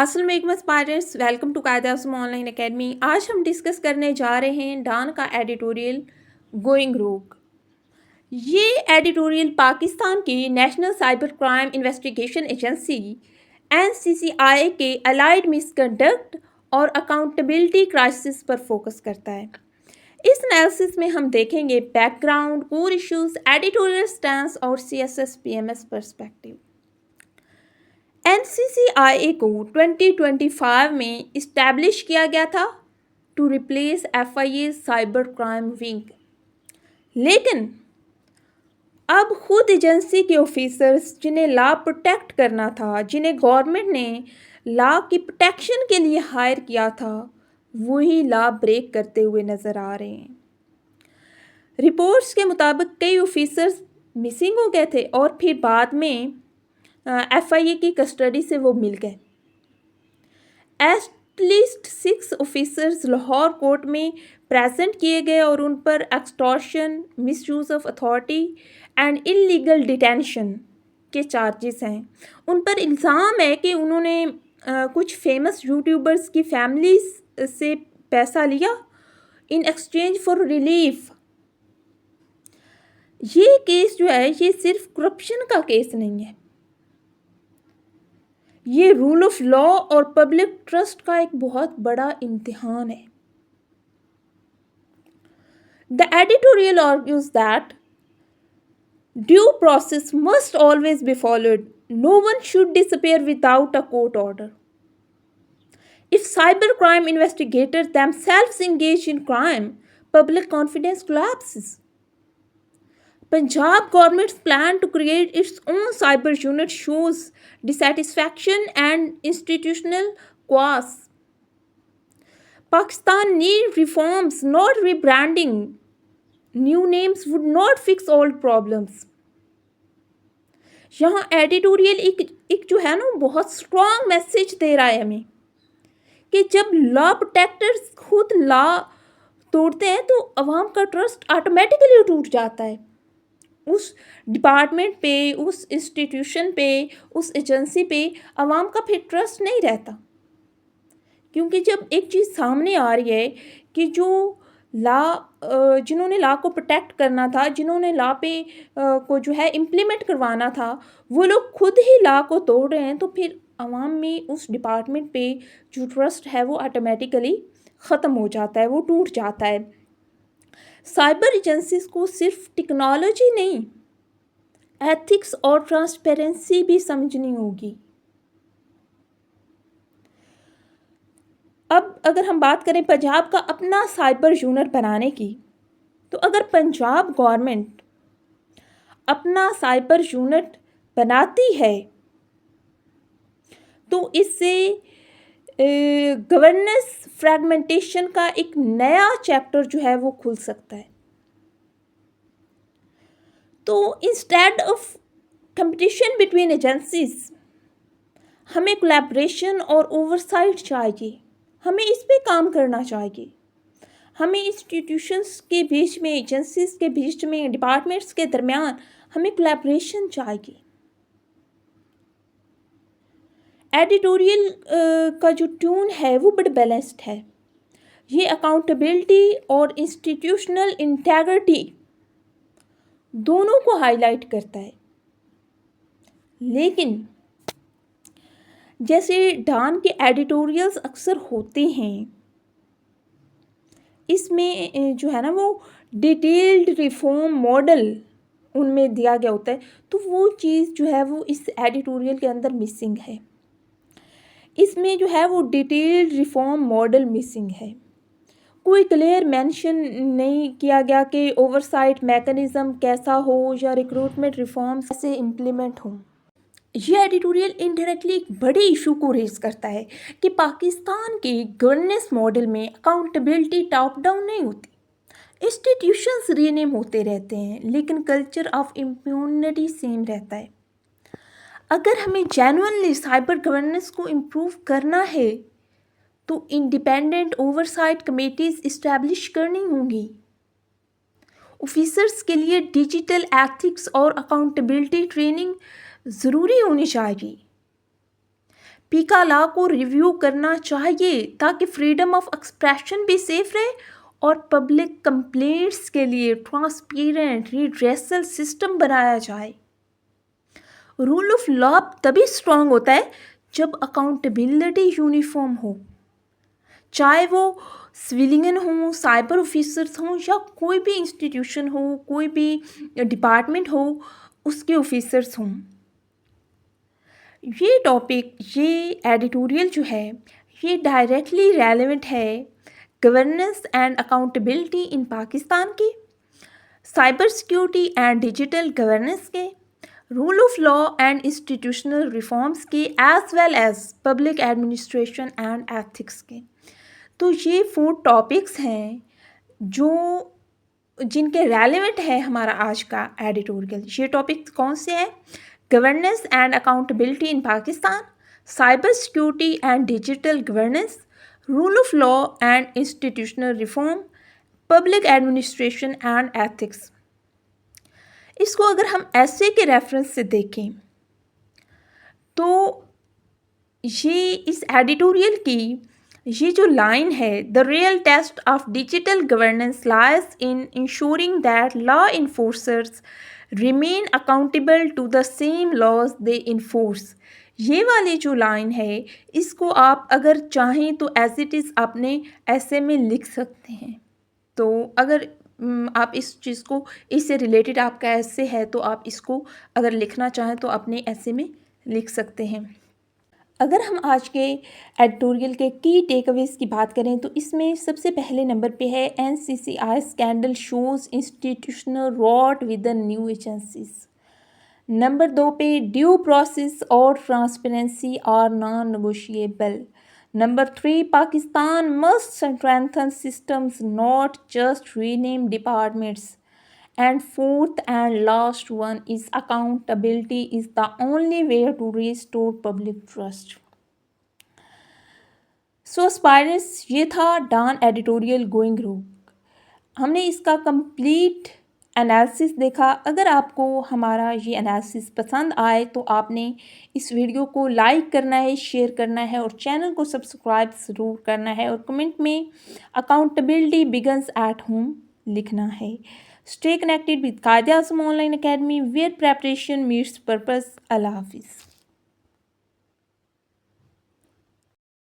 अस्सलाम स्पायरर्स, welcome to कायदा आज़म online academy. आज हम डिस्कस करने जा रहे हैं डॉन का एडिटोरियल गोइंग रोग। ये एडिटोरियल पाकिस्तान की national cyber crime investigation agency NCCI के अलाइड मिसकंडक्ट और अकाउंटेबिलिटी क्राइसिस पर फोकस करता है। इस एनालिसिस में हम देखेंगे background, core issues, editorial stance और सीएसएस पीएमएस पर्सपेक्टिव। एनसीसीआई को 2025 में इस्टेब्लिश किया गया था to replace FIA cyber crime wing, लेकिन अब खुद एजेंसी के ऑफिसर्स जिन्हें लॉ प्रोटेक्ट करना था, जिन्हें गवर्नमेंट ने लॉ की प्रोटेक्शन के लिए हायर किया था, वही लॉ ब्रेक करते हुए नज़र आ रहे हैं। रिपोर्ट्स के मुताबिक कई ऑफिसर्स मिसिंग हो गए थे और फिर बाद में एफआईए की कस्टडी से वो मिल गए। एटलीस्ट 6 ऑफिसर्स लाहौर कोर्ट में प्रेजेंट किए गए और उन पर extortion, misuse of authority and illegal detention के चार्जेस हैं। उन पर इल्ज़ाम है कि उन्होंने कुछ फेमस यूट्यूबर्स की फैमिलीज से पैसा लिया इन एक्सचेंज फॉर रिलीफ। ये केस जो है, ये सिर्फ करप्शन का केस नहीं है, ये रूल ऑफ लॉ और पब्लिक ट्रस्ट का एक बहुत बड़ा इम्तिहान है। The editorial argues that due process must always be followed, no one should disappear without a court order. If cybercrime investigators themselves engage in crime, public confidence collapses. Punjab government's plan to create its own cyber unit shows dissatisfaction and institutional chaos. Pakistan needs reforms, not rebranding. New names would not fix old problems. यहाँ editorial एक जो है ना, बहुत strong message दे रहा है हमें कि जब लॉ प्रोटेक्टर्स खुद लॉ तोड़ते हैं तो अवाम का ट्रस्ट ऑटोमेटिकली टूट जाता है उस डिपार्टमेंट पे, उस इंस्टीट्यूशन पे, उस एजेंसी पे अवाम का फिर ट्रस्ट नहीं रहता। क्योंकि जब एक चीज़ सामने आ रही है कि जो लॉ जिन्होंने लॉ को प्रोटेक्ट करना था, जिन्होंने लॉ पे को जो है इम्प्लीमेंट करवाना था, वो लोग खुद ही लॉ को तोड़ रहे हैं, तो फिर अवाम में उस डिपार्टमेंट पे जो ट्रस्ट है वो ऑटोमेटिकली ख़त्म हो जाता है, वो टूट जाता है। साइबर एजेंसीज को सिर्फ टेक्नोलॉजी नहीं, एथिक्स और ट्रांसपेरेंसी भी समझनी होगी। अब अगर हम बात करें पंजाब का अपना साइबर यूनिट बनाने की, तो अगर पंजाब गवर्नमेंट अपना साइबर यूनिट बनाती है तो इससे गवर्नेंस फ्रैगमेंटेशन का एक नया चैप्टर जो है वो खुल सकता है। तो instead of competition between agencies, हमें कोलैबोरेशन और ओवरसाइट चाहिए, हमें इस पे काम करना चाहिए। हमें इंस्टीट्यूशंस के बीच में, एजेंसीज के बीच में, डिपार्टमेंट्स के दरमियान हमें कोलैबोरेशन चाहिए। एडिटोरियल का जो ट्यून है वो बड़ा बैलेंस्ड है। ये अकाउंटेबिलिटी और इंस्टीट्यूशनल इंटेग्रिटी दोनों को हाईलाइट करता है। लेकिन जैसे डॉन के एडिटोरियल्स अक्सर होते हैं, इसमें जो है ना वो डिटेल्ड रिफॉर्म मॉडल उनमें दिया गया होता है, तो वो चीज़ जो है वो इस एडिटोरियल के अंदर मिसिंग है। इसमें जो है वो डिटेल्ड रिफॉर्म मॉडल मिसिंग है। कोई क्लियर मेंशन नहीं किया गया कि ओवरसाइट मैकेनिज़्म कैसा हो या रिक्रूटमेंट रिफॉर्म्स कैसे इम्प्लीमेंट हों। ये एडिटोरियल इनडायरेक्टली एक बड़े इशू को रेज करता है कि पाकिस्तान के गवर्नेंस मॉडल में अकाउंटेबिलिटी टॉप डाउन नहीं होती, इंस्टीट्यूशंस रीनेम होते रहते हैं, लेकिन कल्चर ऑफ इम्प्यूनिटी सेम रहता है। अगर हमें जेन्युइनली साइबर गवर्नेंस को इम्प्रूव करना है तो इंडिपेंडेंट ओवरसाइट कमेटीज इस्टेब्लिश करनी होंगी। ऑफिसर्स के लिए डिजिटल एथिक्स और अकाउंटेबिलिटी ट्रेनिंग ज़रूरी होनी चाहिए। पीका लॉ को रिव्यू करना चाहिए ताकि फ्रीडम ऑफ एक्सप्रेशन भी सेफ रहे और पब्लिक कंप्लेंट्स के लिए ट्रांसपेरेंट रिड्रेसल सिस्टम बनाया जाए। रूल ऑफ लॉ तभी स्ट्रांग होता है जब अकाउंटेबिलिटी यूनिफॉर्म हो, चाहे वो सिविलियन हो, साइबर ऑफिसर्स हों या कोई भी इंस्टीट्यूशन हो, कोई भी डिपार्टमेंट हो, उसके ऑफिसर्स हों। ये टॉपिक, ये एडिटोरियल जो है, ये डायरेक्टली रेलेवेंट है governance and accountability in Pakistan के, cyber security and digital governance के, rule of law and institutional reforms के, as well as public administration and ethics के। तो ये 4 टॉपिक्स हैं जो जिनके रेलेवेंट है हमारा आज का एडिटोरियल। ये टॉपिक्स कौन से हैं? Governance and accountability in Pakistan, cyber security and digital governance, rule of law and institutional reform, public administration and ethics. इसको अगर हम ऐसे के रेफरेंस से देखें तो ये इस एडिटोरियल की ये जो लाइन है, the real test of digital governance lies in ensuring that law enforcers remain accountable to the same laws they enforce. ये वाली जो लाइन है, इसको आप अगर चाहें तो एज इट इज़ अपने ऐसे में लिख सकते हैं। तो अगर आप इस चीज़ को, इससे रिलेटेड आपका ऐसे है तो आप इसको अगर लिखना चाहें तो अपने ऐसे में लिख सकते हैं। अगर हम आज के एडिटोरियल के की टेकअवेज की बात करें तो इसमें सबसे पहले नंबर पे है NCCI scandal shows institutional rot with the new agencies. Number 2 पे ड्यू प्रोसेस और transparency are non negotiable. Number 3, Pakistan must strengthen systems not just rename departments. And fourth and last one is accountability is the only way to restore public trust. So aspirants, ये था डान editorial going group. हमने इसका complete analysis देखा। अगर आपको हमारा ये analysis पसंद आए तो आपने इस वीडियो को लाइक करना है, शेयर करना है और चैनल को सब्सक्राइब ज़रूर करना है और कमेंट में अकाउंटेबिलिटी बिगन्स एट होम लिखना है। Stay connected with Qaid-e-Azam Online Academy, where preparation meets purpose. Allah Hafiz.